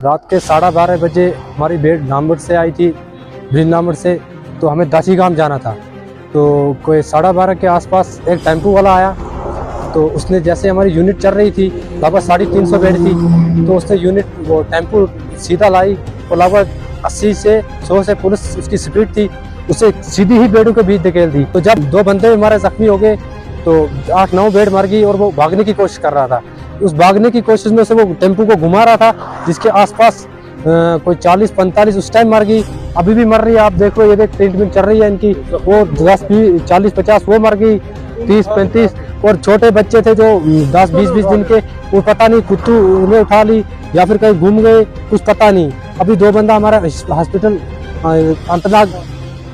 रात के 12:30 बजे हमारी भेड़ नामबट से आई थी, ब्रिज नामबट से। तो हमें दासीगाम जाना था। तो कोई 12:30 के आसपास एक टेम्पो वाला आया। तो उसने जैसे हमारी यूनिट चल रही थी, लगभग 350 भेड़ थी, तो उसने यूनिट वो टेम्पो सीधा लाई और लगभग 80 से 100 से पुलिस उसकी स्पीड थी, उसे सीधी ही भेड़ों के बीच धकेल दी। तो जब 2 बंदे हमारे जख्मी हो गए तो 8-9 भेड़ मर गई और वो भागने की कोशिश कर रहा था। उस भागने की कोशिश में से वो टेम्पो को घुमा रहा था, जिसके आसपास कोई 40-45 उस टाइम मर गई, अभी भी मर रही है। आप देखो, ये देख ट्रीटमेंट चल रही है इनकी। वो 40-50 वो मर गई, 30-35 और छोटे बच्चे थे जो 10-20 दिन के, वो पता नहीं कुत्तू उन्हें उठा ली या फिर कहीं घूम गए, कुछ पता नहीं। अभी 2 बंदा हमारा हॉस्पिटल अंतनाग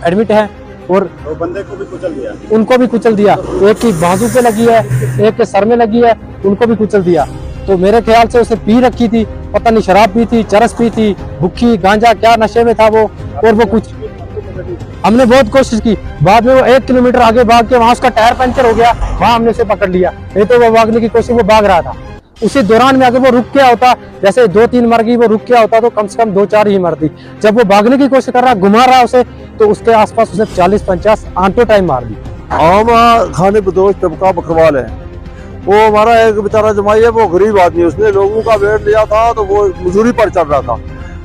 एडमिट है और बंदे को भी कुचल दिया, उनको भी कुचल दिया। एक की बाजू पे लगी है, एक के सर में लगी है, उनको भी कुचल दिया। तो मेरे ख्याल से उसे पी रखी थी, पता नहीं शराब पी थी, चरस पी थी, भुक्की गांजा क्या नशे में था वो। और वो कुछ हमने बहुत कोशिश की, बाद में वो 1 किलोमीटर आगे भाग के वहां उसका टायर पंचर हो गया, वहां हमने उसे पकड़ लिया। नहीं तो वो भागने की कोशिश, वो भाग रहा था। उसी दौरान में अगर वो रुक गया होता, जैसे 2-3 मर गई, वो रुक गया होता तो कम से कम 2-4 ही मरती। जब वो भागने की कोशिश कर रहा, घुमा रहा उसे, तो उसके आसपास उसे 40-50 आंटो टाइम मार दी। हम खाने बदोश तबका बकरवाल है। वो हमारा एक बेचारा जमाई है, वो गरीब आदमी, उसने लोगों का वेट लिया था तो वो मजदूरी पर चल रहा था।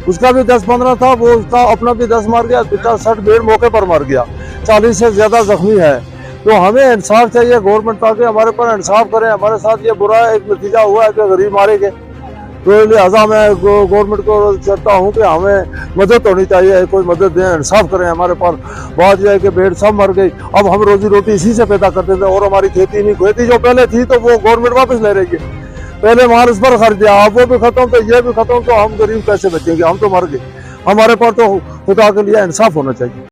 उसका भी 10-15 था, वो उसका अपना भी 10 मार गया, 50-60 भेड़ मौके पर मर गया, 40 से ज्यादा जख्मी है। तो हमें इंसाफ चाहिए गवर्नमेंट, ताकि हमारे पर इंसाफ करें। हमारे साथ ये बुरा एक नतीजा हुआ है कि गरीब मारे गए। तो लिहाजा मैं गवर्नमेंट को चाहता हूँ कि हमें मदद होनी चाहिए, कोई मदद दें, इंसाफ करें हमारे पर। बात यह है कि भेड़ सब मर गई, अब हम रोजी रोटी इसी से पैदा करते थे और हमारी खेती नहीं, खेती जो पहले थी तो वो गवर्नमेंट वापस ले रही है। पहले माल इस पर खर्च दिया, अब वो भी खत्म तो ये भी खत्म, तो हम गरीब कैसे बचेंगे? हम तो मर गए। हमारे पर तो खुदा के लिए इंसाफ होना चाहिए।